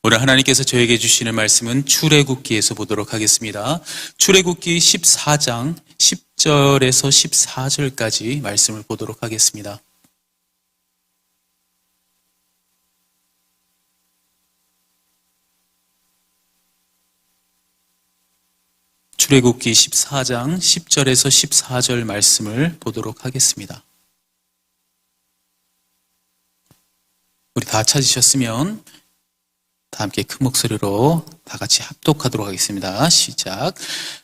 오늘 하나님께서 저에게 주시는 말씀은 출애굽기에서 보도록 하겠습니다. 출애굽기 14장 10절에서 14절까지 말씀을 보도록 하겠습니다. 출애굽기 14장 10절에서 14절 말씀을 보도록 하겠습니다. 우리 다 찾으셨으면 다 함께 큰 목소리로 다 같이 합독하도록 하겠습니다. 시작.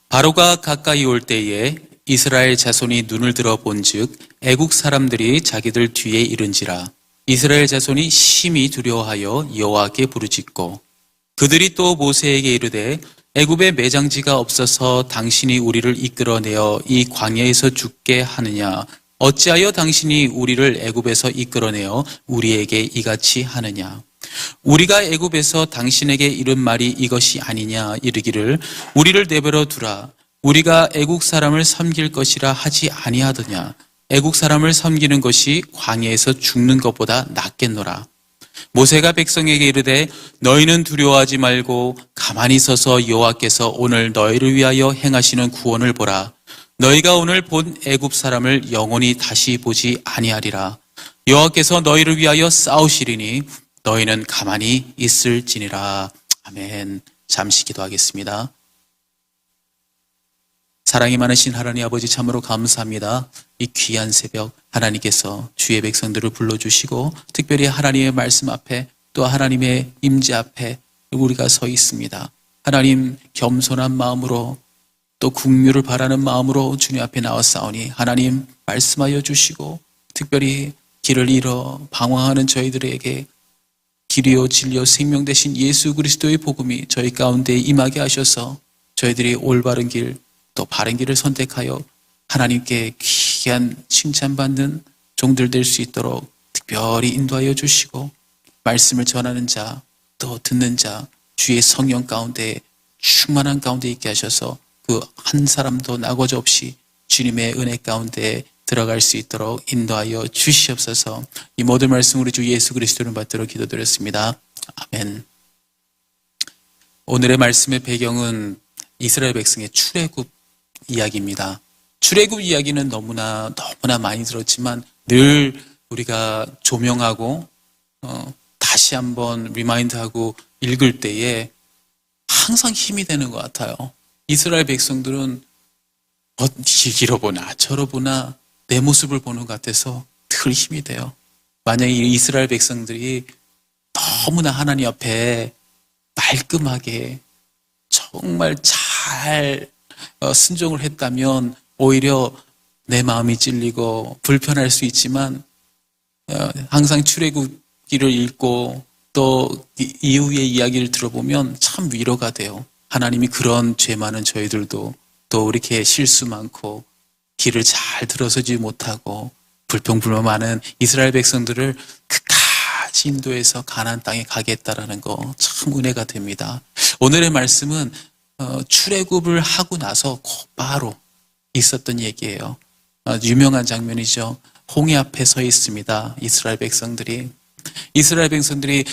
바로가 가까이 올 때에 이스라엘 자손이 눈을 들어 본즉 애국 사람들이 자기들 뒤에 이른지라. 이스라엘 자손이 심히 두려워하여 여호와께 부르짖고 그들이 또 모세에게 이르되 애굽에 매장지가 없어서 당신이 우리를 이끌어내어 이 광야에서 죽게 하느냐? 어찌하여 당신이 우리를 애굽에서 이끌어내어 우리에게 이같이 하느냐? 우리가 애굽에서 당신에게 이른 말이 이것이 아니냐? 이르기를 우리를 내버려 두라. 우리가 애국 사람을 섬길 것이라 하지 아니하더냐? 애국 사람을 섬기는 것이 광야에서 죽는 것보다 낫겠노라. 모세가 백성에게 이르되 너희는 두려워하지 말고 가만히 서서 여호와께서 오늘 너희를 위하여 행하시는 구원을 보라. 너희가 오늘 본 애굽 사람을 영원히 다시 보지 아니하리라. 여호와께서 너희를 위하여 싸우시리니 너희는 가만히 있을지니라. 아멘. 잠시 기도하겠습니다. 사랑이 많으신 하나님 아버지 참으로 감사합니다. 이 귀한 새벽 하나님께서 주의 백성들을 불러주시고 특별히 하나님의 말씀 앞에 또 하나님의 임재 앞에 우리가 서 있습니다. 하나님 겸손한 마음으로 또 국류를 바라는 마음으로 주님 앞에 나왔사오니 하나님 말씀하여 주시고 특별히 길을 잃어 방황하는 저희들에게 길이요 진리요 생명 되신 예수 그리스도의 복음이 저희 가운데 임하게 하셔서 저희들이 올바른 길 또 바른 길을 선택하여 하나님께 귀한 칭찬받는 종들 될 수 있도록 특별히 인도하여 주시고 말씀을 전하는 자 또 듣는 자 주의 성령 가운데 충만한 가운데 있게 하셔서 그 한 사람도 나고자 없이 주님의 은혜 가운데 들어갈 수 있도록 인도하여 주시옵소서. 이 모든 말씀 우리 주 예수 그리스도를 받들어 기도드렸습니다. 아멘. 오늘의 말씀의 배경은 이스라엘 백성의 출애굽 이야기입니다. 출애굽 이야기는 너무나 많이 들었지만 늘 우리가 조명하고 다시 한번 리마인드하고 읽을 때에 항상 힘이 되는 것 같아요. 이스라엘 백성들은 이러보나 저러보나 내 모습을 보는 것 같아서 늘 힘이 돼요. 만약에 이스라엘 백성들이 너무나 하나님 앞에 말끔하게 정말 잘 순종을 했다면 오히려 내 마음이 찔리고 불편할 수 있지만 항상 출애굽기를 읽고 또 이후의 이야기를 들어보면 참 위로가 돼요. 하나님이 그런 죄 많은 저희들도 또 이렇게 실수 많고 길을 잘 들어서지 못하고 불평불만 많은 이스라엘 백성들을 끝까지 인도해서 가나안 땅에 가게 했다라는 거 참 은혜가 됩니다. 오늘의 말씀은 출애굽을 하고 나서 곧바로 있었던 얘기예요. 유명한 장면이죠. 홍해 앞에 서 있습니다. 이스라엘 백성들이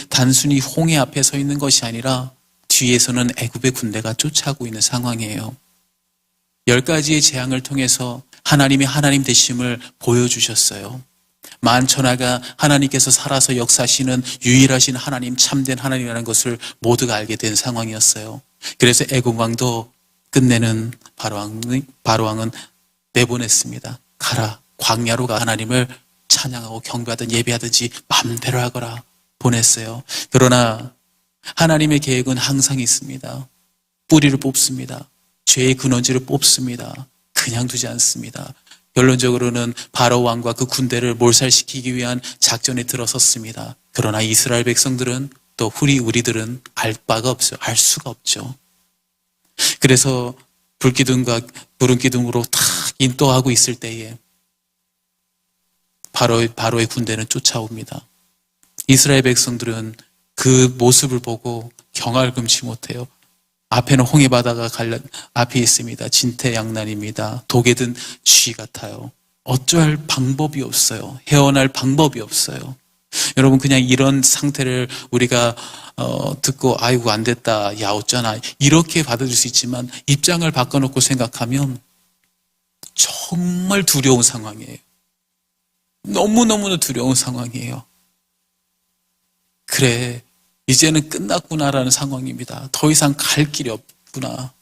단순히 홍해 앞에 서 있는 것이 아니라 뒤에서는 애굽의 군대가 쫓아오고 있는 상황이에요. 10가지의 재앙을 통해서 하나님이 하나님 되심을 보여주셨어요. 만천하가 하나님께서 살아서 역사하시는 유일하신 하나님, 참된 하나님이라는 것을 모두가 알게 된 상황이었어요. 그래서 애굽 왕도 끝내는 바로왕은 내보냈습니다. 가라, 광야로 가 하나님을 찬양하고 경배하든 예배하든지 마음대로 하거라 보냈어요. 그러나 하나님의 계획은 항상 있습니다. 뿌리를 뽑습니다. 죄의 근원지를 뽑습니다. 그냥 두지 않습니다. 결론적으로는 바로 왕과 그 군대를 몰살시키기 위한 작전에 들어섰습니다. 그러나 이스라엘 백성들은 또 우리들은 알 바가 없어요. 알 수가 없죠. 그래서 불기둥과 구름기둥으로 탁 인도하고 있을 때에 바로의 군대는 쫓아옵니다. 이스라엘 백성들은 그 모습을 보고 경악을 금치 못해요. 앞에는 홍해 바다가 앞에 있습니다. 진퇴양난입니다. 독에 든 쥐 같아요. 어쩔 방법이 없어요. 헤어날 방법이 없어요. 여러분, 그냥 이런 상태를 우리가 듣고 아이고 안 됐다, 야 어쩌나 이렇게 받아들일 수 있지만 입장을 바꿔놓고 생각하면 정말 두려운 상황이에요. 너무너무 두려운 상황이에요. 그래, 이제는 끝났구나라는 상황입니다. 더 이상 갈 길이 없구나.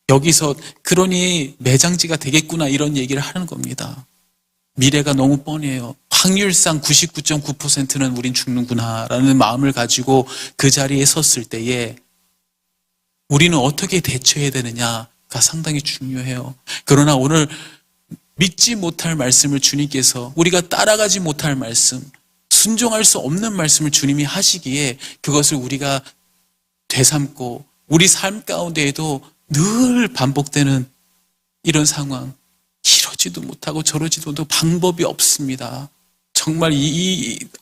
여기서 그러니 매장지가 되겠구나 이런 얘기를 하는 겁니다. 미래가 너무 뻔해요. 확률상 99.9%는 우린 죽는구나라는 마음을 가지고 그 자리에 섰을 때에 우리는 어떻게 대처해야 되느냐가 상당히 중요해요. 그러나 오늘 믿지 못할 말씀을 주님께서, 우리가 따라가지 못할 말씀, 순종할 수 없는 말씀을 주님이 하시기에 그것을 우리가 되삼고 우리 삶 가운데에도 늘 반복되는 이런 상황, 이러지도 못하고 저러지도 못하고 방법이 없습니다. 정말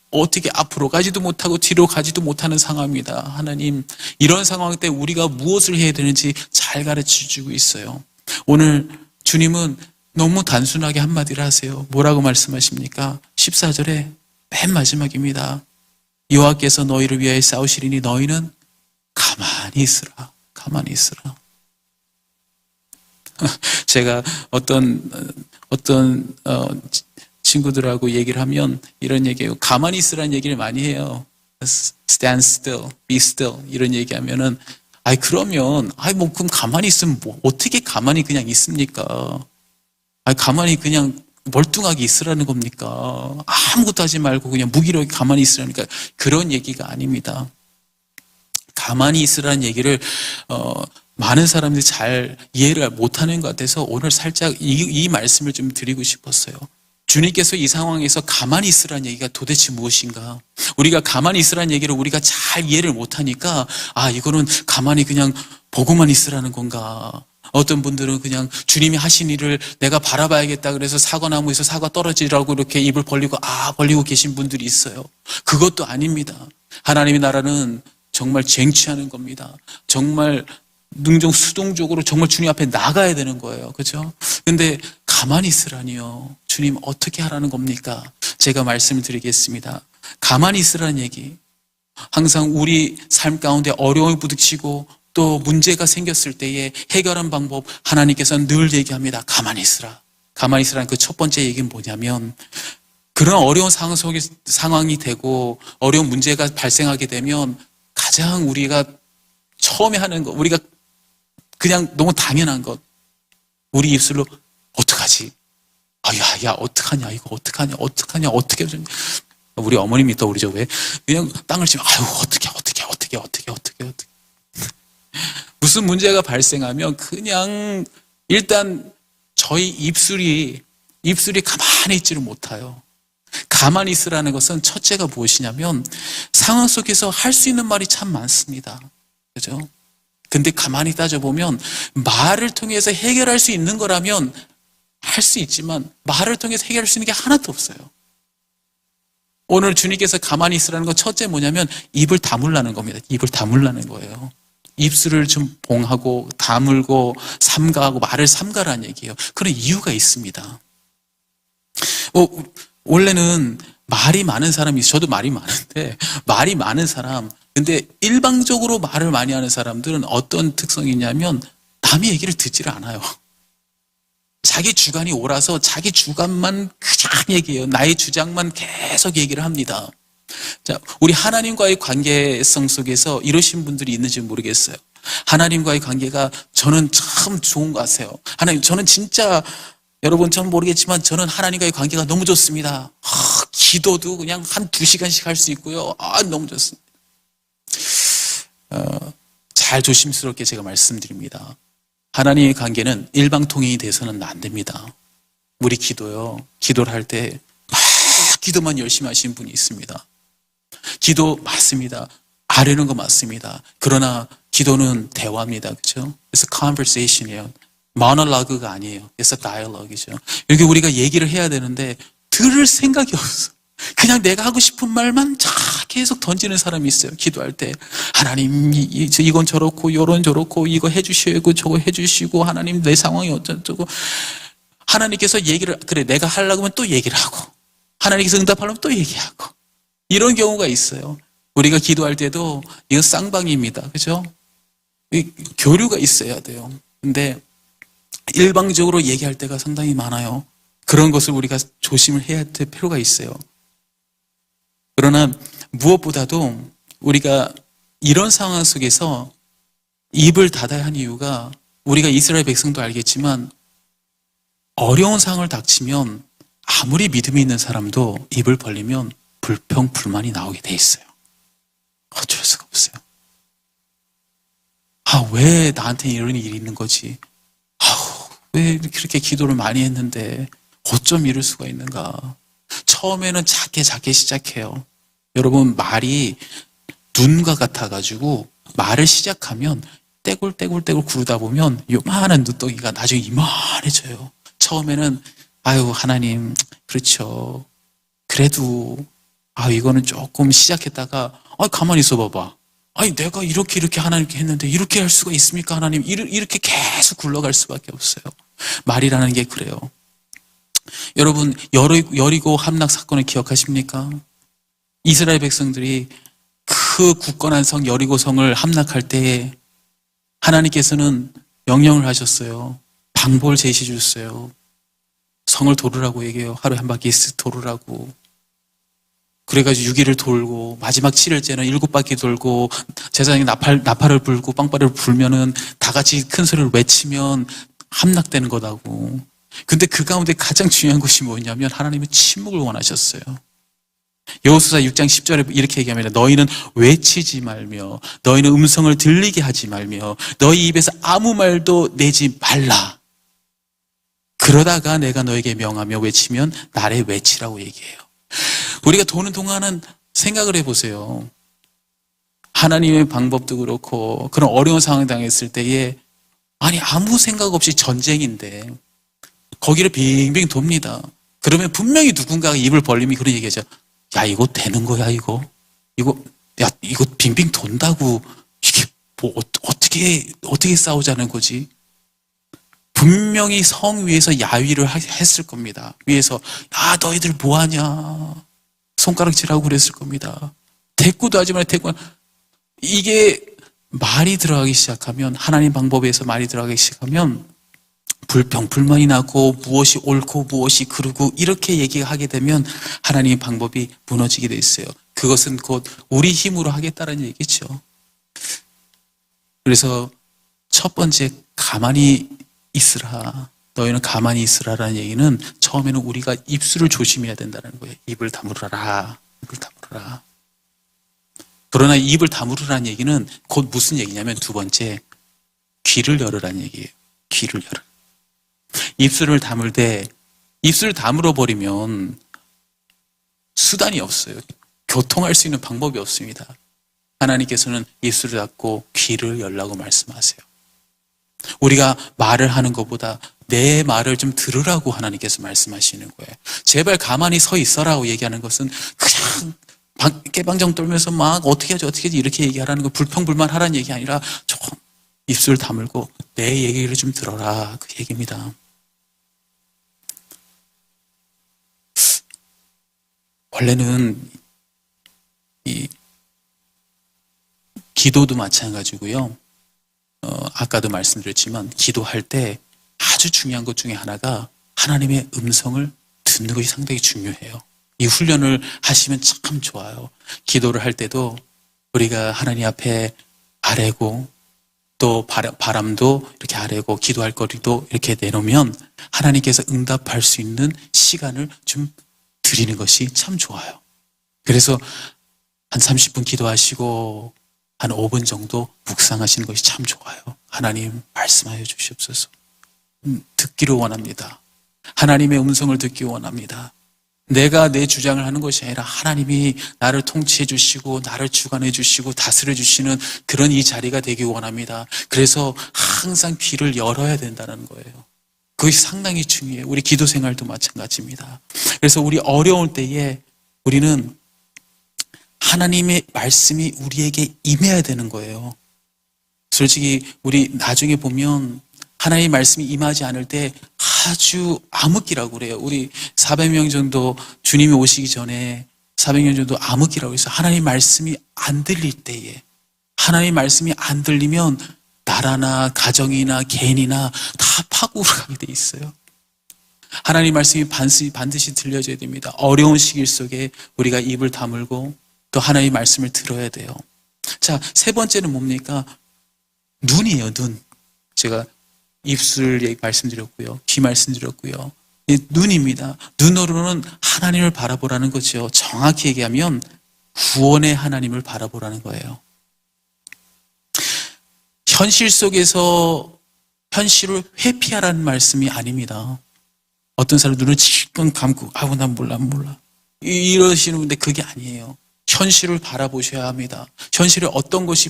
어떻게 앞으로 가지도 못하고 뒤로 가지도 못하는 상황입니다. 하나님, 이런 상황 때 우리가 무엇을 해야 되는지 잘 가르쳐 주고 있어요. 오늘 주님은 너무 단순하게 한마디를 하세요. 뭐라고 말씀하십니까? 14절에 맨 마지막입니다. 여호와께서 너희를 위하여 싸우시리니 너희는 가만히 있으라. 가만히 있으라. 제가 어떤 친구들하고 얘기를 하면 이런 얘기해요. 가만히 있으라는 얘기를 많이 해요. Stand still, be still 이런 얘기하면은 그러면 뭐 그럼 가만히 있으면 뭐 어떻게 가만히 그냥 있습니까? 가만히 그냥 멀뚱하게 있으라는 겁니까? 아무것도 하지 말고 그냥 무기력하게 가만히 있으라니까. 그런 얘기가 아닙니다. 가만히 있으라는 얘기를 많은 사람들이 잘 이해를 못하는 것 같아서 오늘 살짝 이 말씀을 좀 드리고 싶었어요. 주님께서 이 상황에서 가만히 있으라는 얘기가 도대체 무엇인가? 우리가 가만히 있으라는 얘기를 우리가 잘 이해를 못하니까 이거는 가만히 그냥 보고만 있으라는 건가? 어떤 분들은 그냥 주님이 하신 일을 내가 바라봐야겠다 그래서 사과나무에서 사과 떨어지라고 이렇게 입을 벌리고 계신 분들이 있어요. 그것도 아닙니다. 하나님의 나라는 정말 쟁취하는 겁니다. 정말 능정수동적으로 정말 주님 앞에 나가야 되는 거예요. 그죠? 근데 가만히 있으라니요. 주님 어떻게 하라는 겁니까? 제가 말씀을 드리겠습니다. 가만히 있으라는 얘기. 항상 우리 삶 가운데 어려움을 부딪히고 또 문제가 생겼을 때에 해결한 방법 하나님께서는 늘 얘기합니다. 가만히 있으라. 가만히 있으라는 그 첫 번째 얘기는 뭐냐면 그런 어려운 상황이 되고 어려운 문제가 발생하게 되면 가장 우리가 처음에 하는 것, 우리가 그냥 너무 당연한 것, 우리 입술로 어떡하지? 야 어떡하냐 이거 어떡하냐 어떻게 우리 어머님이 떠오르죠. 왜? 그냥 땅을 치면 어떻게 무슨 문제가 발생하면 그냥 일단 저희 입술이 가만히 있지를 못해요. 가만히 있으라는 것은 첫째가 무엇이냐면 상황 속에서 할 수 있는 말이 참 많습니다. 그죠? 근데 가만히 따져보면 말을 통해서 해결할 수 있는 거라면 할 수 있지만 말을 통해서 해결할 수 있는 게 하나도 없어요. 오늘 주님께서 가만히 있으라는 건 첫째 뭐냐면 입을 다물라는 겁니다. 입을 다물라는 거예요. 입술을 좀 봉하고 다물고 삼가하고 말을 삼가라는 얘기예요. 그런 이유가 있습니다. 원래는 말이 많은 사람이, 저도 말이 많은데 말이 많은 사람, 근데 일방적으로 말을 많이 하는 사람들은 어떤 특성이 있냐면 남의 얘기를 듣지를 않아요. 자기 주관이 옳아서 자기 주관만 그냥 얘기해요. 나의 주장만 계속 얘기를 합니다. 자, 우리 하나님과의 관계성 속에서 이러신 분들이 있는지 모르겠어요. 하나님과의 관계가 저는 참 좋은 것 같아요. 하나님, 저는 진짜 여러분 저는 모르겠지만 저는 하나님과의 관계가 너무 좋습니다. 기도도 그냥 한 2시간씩 할 수 있고요. 너무 좋습니다. 잘 조심스럽게 제가 말씀드립니다. 하나님의 관계는 일방통행이 돼서는 안 됩니다. 우리 기도를 할 때 기도만 열심히 하시는 분이 있습니다. 기도 맞습니다. 아뢰는 거 맞습니다. 그러나 기도는 대화입니다. 그렇죠? 그래서 conversation이에요. monologue가 아니에요. 그래서 dialogue이죠. 여기 우리가 얘기를 해야 되는데 들을 생각이 없어. 그냥 내가 하고 싶은 말만 계속 던지는 사람이 있어요. 기도할 때 하나님 이건 저렇고 요런 저렇고 이거 해주시고 저거 해주시고 하나님 내 상황이 어쩌고 하나님께서 얘기를 그래 내가 하려고 하면 또 얘기를 하고 하나님께서 응답하려면 또 얘기하고 이런 경우가 있어요. 우리가 기도할 때도 이거 쌍방입니다. 그죠? 교류가 있어야 돼요. 근데 일방적으로 얘기할 때가 상당히 많아요. 그런 것을 우리가 조심을 해야 될 필요가 있어요. 그러나 무엇보다도 우리가 이런 상황 속에서 입을 닫아야 하는 이유가 우리가 이스라엘 백성도 알겠지만 어려운 상황을 닥치면 아무리 믿음이 있는 사람도 입을 벌리면 불평, 불만이 나오게 돼 있어요. 어쩔 수가 없어요. 왜 나한테 이런 일이 있는 거지? 왜 그렇게 기도를 많이 했는데 어쩜 이럴 수가 있는가? 처음에는 작게 시작해요. 여러분, 말이 눈과 같아가지고 말을 시작하면 떼굴떼굴 구르다 보면 요만한 눈덩이가 나중에 이만해져요. 처음에는 하나님, 그렇죠. 그래도 이거는 조금 시작했다가 가만히 있어 봐봐. 내가 이렇게 하나님께 했는데 이렇게 할 수가 있습니까, 하나님? 이렇게 계속 굴러갈 수밖에 없어요. 말이라는 게 그래요. 여러분, 여리고 함락 사건을 기억하십니까? 이스라엘 백성들이 그 굳건한 성 여리고성을 함락할 때에 하나님께서는 명령을 하셨어요. 방법을 제시해 주셨어요. 성을 도르라고 얘기해요. 하루에 한 바퀴 도르라고. 그래가지고 6일을 돌고 마지막 7일째는 7바퀴 돌고 제사장이 나팔을 불고 빵빠레를 불면은 다 같이 큰 소리를 외치면 함락되는 거다고. 근데 그 가운데 가장 중요한 것이 뭐냐면 하나님은 침묵을 원하셨어요. 여호수아 6장 10절에 이렇게 얘기합니다. 너희는 외치지 말며 너희는 음성을 들리게 하지 말며 너희 입에서 아무 말도 내지 말라. 그러다가 내가 너에게 명하며 외치면 나를 외치라고 얘기해요. 우리가 도는 동안은 생각을 해보세요. 하나님의 방법도 그렇고 그런 어려운 상황에 당했을 때에 아무 생각 없이 전쟁인데 거기를 빙빙 돕니다. 그러면 분명히 누군가가 입을 벌리면 그런 얘기하죠. 야, 이거 되는 거야, 이거 빙빙 돈다고 이게 뭐 어떻게 싸우자는 거지? 분명히 성 위에서 야위를 했을 겁니다. 위에서 너희들 뭐하냐 손가락질하고 그랬을 겁니다. 대꾸도 하지 말고 이게 말이 들어가기 시작하면 하나님 방법에서 말이 들어가기 시작하면 불평, 불만이 나고 무엇이 옳고 무엇이 그르고 이렇게 얘기하게 되면 하나님의 방법이 무너지게 돼 있어요. 그것은 곧 우리 힘으로 하겠다는 얘기죠. 그래서 첫 번째 가만히 있으라. 너희는 가만히 있으라라는 얘기는 처음에는 우리가 입술을 조심해야 된다는 거예요. 입을 다물어라. 입을 다물어라. 그러나 입을 다물으라는 얘기는 곧 무슨 얘기냐면 두 번째 귀를 열으라는 얘기예요. 귀를 열어. 입술을 다물 때 입술을 다물어 버리면 수단이 없어요. 교통할 수 있는 방법이 없습니다. 하나님께서는 입술을 닫고 귀를 열라고 말씀하세요. 우리가 말을 하는 것보다 내 말을 좀 들으라고 하나님께서 말씀하시는 거예요. 제발 가만히 서 있어라고 얘기하는 것은 그냥 깨방정 떨면서 막 어떻게 하지 이렇게 얘기하라는 거 불평불만하라는 얘기 아니라 조금 입술 다물고 내 얘기를 좀 들어라 그 얘기입니다. 원래는 이 기도도 마찬가지고요. 아까도 말씀드렸지만 기도할 때 아주 중요한 것 중에 하나가 하나님의 음성을 듣는 것이 상당히 중요해요. 이 훈련을 하시면 참 좋아요. 기도를 할 때도 우리가 하나님 앞에 아뢰고 또 바람도 이렇게 아뢰고 기도할 거리도 이렇게 내놓으면 하나님께서 응답할 수 있는 시간을 좀 드리는 것이 참 좋아요. 그래서 한 30분 기도하시고 한 5분 정도 묵상하시는 것이 참 좋아요. 하나님 말씀하여 주시옵소서. 듣기를 원합니다. 하나님의 음성을 듣기 원합니다. 내가 내 주장을 하는 것이 아니라 하나님이 나를 통치해 주시고 나를 주관해 주시고 다스려 주시는 그런 이 자리가 되기 원합니다. 그래서 항상 귀를 열어야 된다는 거예요. 그것이 상당히 중요해요. 우리 기도 생활도 마찬가지입니다. 그래서 우리 어려울 때에 우리는 하나님의 말씀이 우리에게 임해야 되는 거예요. 솔직히 우리 나중에 보면 하나님의 말씀이 임하지 않을 때 아주 암흑기라고 그래요. 우리 400명 정도 주님이 오시기 전에 400년 전도 암흑이라고 했어요. 하나님 말씀이 안 들릴 때에, 하나님 말씀이 안 들리면 나라나 가정이나 개인이나 다 파국으로 가게 돼 있어요. 하나님 말씀이 반드시 들려줘야 됩니다. 어려운 시길 속에 우리가 입을 다물고 또 하나님의 말씀을 들어야 돼요. 자, 세 번째는 뭡니까? 눈이에요, 눈. 제가 입술 말씀드렸고요. 귀 말씀드렸고요. 눈입니다. 눈으로는 하나님을 바라보라는 거죠. 정확히 얘기하면 구원의 하나님을 바라보라는 거예요. 현실 속에서 현실을 회피하라는 말씀이 아닙니다. 어떤 사람 눈을 찔끔 감고 아우 난 몰라 이러시는 분데 그게 아니에요. 현실을 바라보셔야 합니다. 현실에 어떤 것인지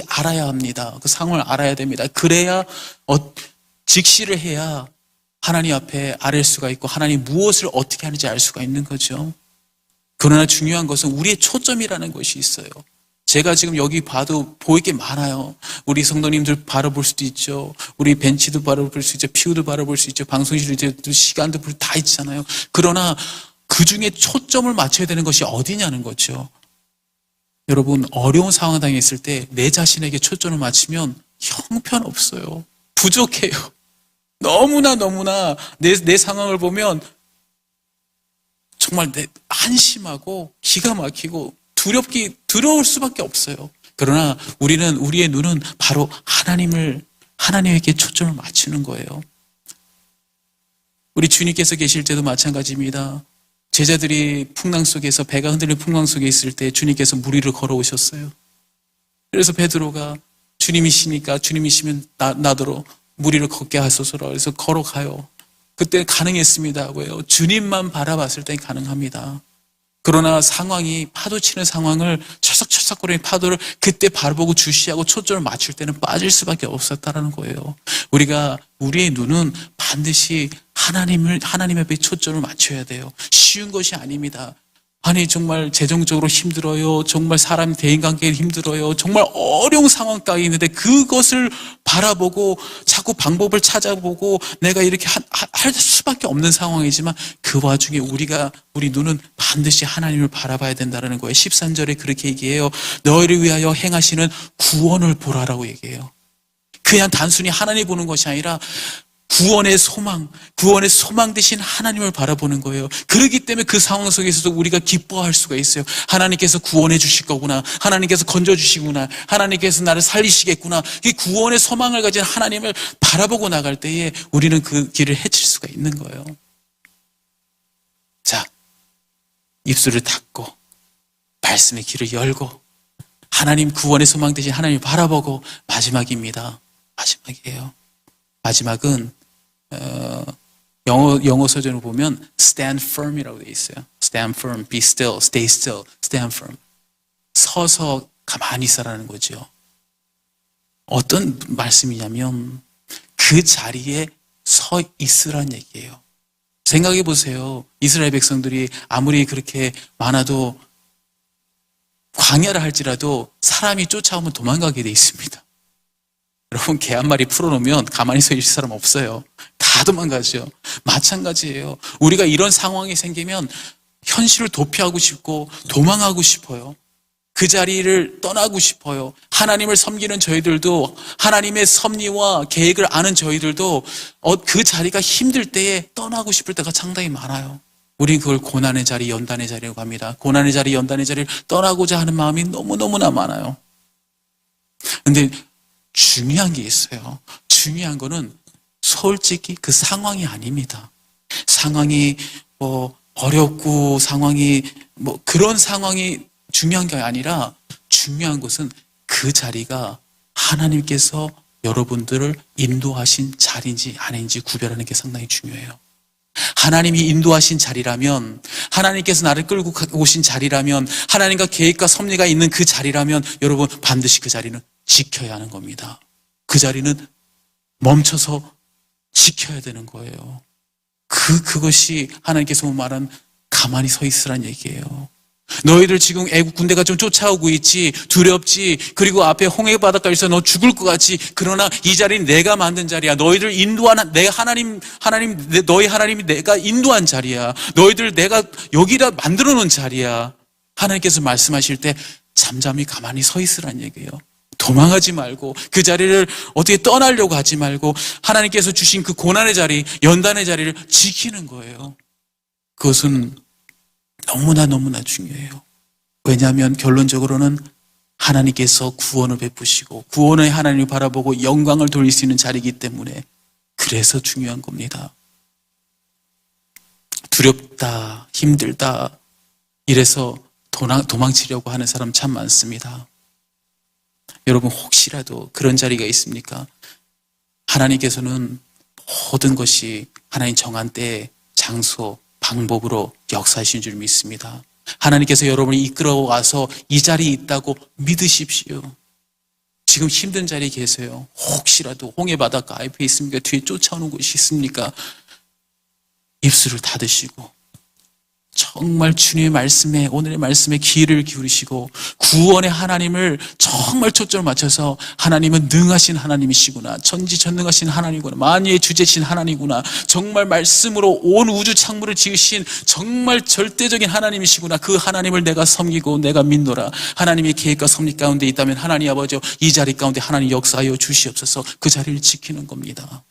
알아야 합니다. 그 상황을 알아야 됩니다. 그래야 직시를 해야 하나님 앞에 아랠 수가 있고 하나님 무엇을 어떻게 하는지 알 수가 있는 거죠. 그러나 중요한 것은 우리의 초점이라는 것이 있어요. 제가 지금 여기 봐도 보일 게 많아요. 우리 성도님들 바라볼 수도 있죠. 우리 벤치도 바라볼 수 있죠. 피우도 바라볼 수 있죠. 방송실도 시간도 다 있잖아요. 그러나 그 중에 초점을 맞춰야 되는 것이 어디냐는 거죠. 여러분, 어려운 상황 당했을 때 내 자신에게 초점을 맞추면 형편없어요. 부족해요. 너무나 내 상황을 보면 정말 한심하고 기가 막히고 두려울 수밖에 없어요. 그러나 우리의 눈은 바로 하나님에게 초점을 맞추는 거예요. 우리 주님께서 계실 때도 마찬가지입니다. 제자들이 풍랑 속에서, 배가 흔들리는 풍랑 속에 있을 때 주님께서 물 위를 걸어오셨어요. 그래서 베드로가 주님이시면 나더러 물 위를 걷게 하소서라. 그래서 걸어가요. 그때 가능했습니다. 왜요? 주님만 바라봤을 때 가능합니다. 그러나 파도 치는 상황을 철썩철썩거리는 파도를 그때 바라보고 주시하고 초점을 맞출 때는 빠질 수밖에 없었다는 거예요. 우리의 눈은 반드시 하나님 앞에 초점을 맞춰야 돼요. 쉬운 것이 아닙니다. 아니 정말 재정적으로 힘들어요. 정말 사람 대인관계에 힘들어요. 정말 어려운 상황까지 있는데 그것을 바라보고 자꾸 방법을 찾아보고 내가 이렇게 할 수밖에 없는 상황이지만 그 와중에 우리 눈은 반드시 하나님을 바라봐야 된다는 거예요. 13절에 그렇게 얘기해요. 너희를 위하여 행하시는 구원을 보라라고 얘기해요. 그냥 단순히 하나님 보는 것이 아니라 구원의 소망 되신 하나님을 바라보는 거예요. 그렇기 때문에 그 상황 속에서도 우리가 기뻐할 수가 있어요. 하나님께서 구원해 주실 거구나. 하나님께서 건져 주시구나. 하나님께서 나를 살리시겠구나. 이 구원의 소망을 가진 하나님을 바라보고 나갈 때에 우리는 그 길을 헤칠 수가 있는 거예요. 자, 입술을 닫고 말씀의 길을 열고 하나님 구원의 소망 되신 하나님을 바라보고 마지막입니다. 마지막이에요. 마지막은 영어 서전을 보면 stand firm이라고 되어 있어요. stand firm, be still, stay still, stand firm. 서서 가만히 있으라는 거죠. 어떤 말씀이냐면 그 자리에 서 있으라는 얘기예요. 생각해 보세요. 이스라엘 백성들이 아무리 그렇게 많아도 광야를 할지라도 사람이 쫓아오면 도망가게 돼 있습니다. 여러분, 개 한 마리 풀어놓으면 가만히 서 있을 사람 없어요. 다 도망가죠. 마찬가지예요. 우리가 이런 상황이 생기면 현실을 도피하고 싶고 도망하고 싶어요. 그 자리를 떠나고 싶어요. 하나님을 섬기는 저희들도, 하나님의 섭리와 계획을 아는 저희들도 그 자리가 힘들 때에 떠나고 싶을 때가 상당히 많아요. 우린 그걸 고난의 자리, 연단의 자리라고 합니다. 고난의 자리, 연단의 자리를 떠나고자 하는 마음이 너무너무나 많아요. 근데 중요한 게 있어요. 중요한 거는 솔직히 그 상황이 아닙니다. 상황이 어렵고 그런 상황이 중요한 게 아니라 중요한 것은 그 자리가 하나님께서 여러분들을 인도하신 자리인지 아닌지 구별하는 게 상당히 중요해요. 하나님이 인도하신 자리라면, 하나님께서 나를 끌고 오신 자리라면, 하나님과 계획과 섭리가 있는 그 자리라면 여러분 반드시 그 자리는 지켜야 하는 겁니다. 그 자리는 멈춰서 지켜야 되는 거예요. 그것이 하나님께서 말한 가만히 서 있으란 얘기예요. 너희들 지금 애국 군대가 좀 쫓아오고 있지, 두렵지, 그리고 앞에 홍해 바닷가에서 너 죽을 것 같지. 그러나 이 자리는 내가 만든 자리야. 너희들 인도한 내 하나님, 너희 하나님이 내가 인도한 자리야. 너희들 내가 여기다 만들어 놓은 자리야. 하나님께서 말씀하실 때 잠잠히 가만히 서 있으란 얘기예요. 도망하지 말고, 그 자리를 어떻게 떠나려고 하지 말고 하나님께서 주신 그 고난의 자리, 연단의 자리를 지키는 거예요. 그것은 너무나 중요해요. 왜냐하면 결론적으로는 하나님께서 구원을 베푸시고 구원의 하나님을 바라보고 영광을 돌릴 수 있는 자리이기 때문에 그래서 중요한 겁니다. 두렵다, 힘들다 이래서 도망치려고 하는 사람 참 많습니다. 여러분 혹시라도 그런 자리가 있습니까? 하나님께서는 모든 것이 하나님 정한 때, 장소, 방법으로 역사하신 줄 믿습니다. 하나님께서 여러분을 이끌어와서 이 자리에 있다고 믿으십시오. 지금 힘든 자리에 계세요. 혹시라도 홍해 바닷가 앞에 있습니까? 뒤에 쫓아오는 곳이 있습니까? 입술을 닫으시고 정말 주님의 말씀에, 오늘의 말씀에 귀를 기울이시고 구원의 하나님을 정말 초점을 맞춰서 하나님은 능하신 하나님이시구나, 전지전능하신 하나님이구나, 만유의 주제신 하나님이구나, 정말 말씀으로 온 우주 창문을 지으신 정말 절대적인 하나님이시구나, 그 하나님을 내가 섬기고 내가 믿노라. 하나님의 계획과 섭리 가운데 있다면 하나님 아버지, 이 자리 가운데 하나님 역사하여 주시옵소서. 그 자리를 지키는 겁니다.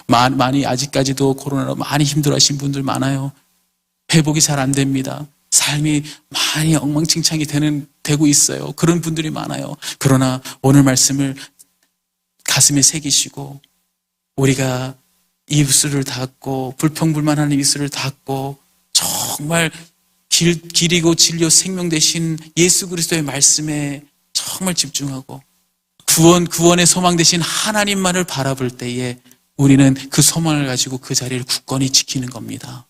많이 아직까지도 코로나로 많이 힘들어하신 분들 많아요. 회복이 잘 안 됩니다. 삶이 많이 엉망진창이 되고 있어요. 그런 분들이 많아요. 그러나 오늘 말씀을 가슴에 새기시고 우리가 입술을 닫고 불평불만하는 입술을 닫고 정말 길이고 진리요 생명 되신 예수 그리스도의 말씀에 정말 집중하고 구원의 소망 되신 하나님만을 바라볼 때에 우리는 그 소망을 가지고 그 자리를 굳건히 지키는 겁니다.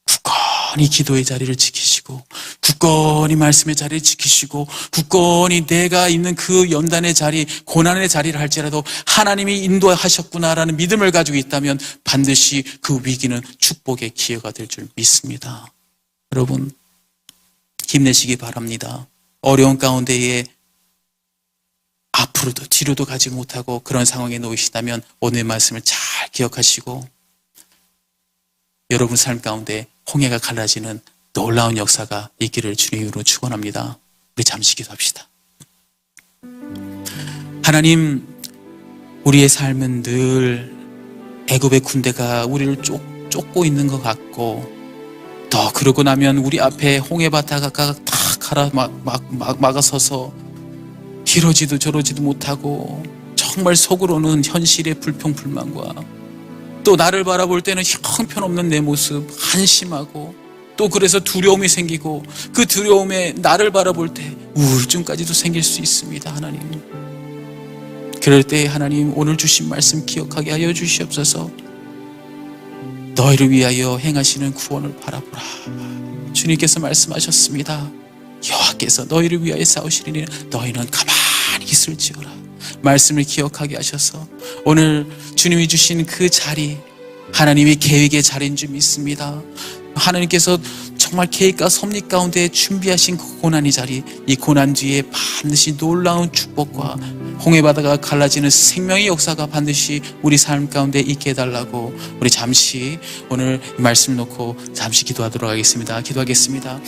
굳건히 기도의 자리를 지키시고 굳건히 말씀의 자리를 지키시고 굳건히 내가 있는 그 연단의 자리, 고난의 자리를 할지라도 하나님이 인도하셨구나라는 믿음을 가지고 있다면 반드시 그 위기는 축복의 기회가 될 줄 믿습니다. 여러분 힘내시기 바랍니다. 어려운 가운데에 앞으로도 뒤로도 가지 못하고 그런 상황에 놓이시다면 오늘 말씀을 잘 기억하시고 여러분 삶 가운데 홍해가 갈라지는 놀라운 역사가 있기를 주님으로 축원합니다. 우리 잠시 기도합시다. 하나님, 우리의 삶은 늘 애굽의 군대가 우리를 쫓고 있는 것 같고 더 그러고 나면 우리 앞에 홍해 바다가 탁 막아서서 이러지도 저러지도 못하고 정말 속으로는 현실의 불평불만과 또 나를 바라볼 때는 형편없는 내 모습 한심하고 또 그래서 두려움이 생기고 그 두려움에 나를 바라볼 때 우울증까지도 생길 수 있습니다. 하나님, 그럴 때 하나님 오늘 주신 말씀 기억하게 하여 주시옵소서. 너희를 위하여 행하시는 구원을 바라보라. 주님께서 말씀하셨습니다. 여호와께서 너희를 위하여 싸우시리니 너희는 가만히 있을지어라. 말씀을 기억하게 하셔서 오늘 주님이 주신 그 자리, 하나님의 계획의 자리인 줄 믿습니다. 하나님께서 정말 계획과 섭리 가운데 준비하신 그 고난의 자리, 이 고난 뒤에 반드시 놀라운 축복과 홍해 바다가 갈라지는 생명의 역사가 반드시 우리 삶 가운데 있게 해달라고 우리 잠시 오늘 이 말씀 놓고 잠시 기도하도록 하겠습니다. 기도하겠습니다.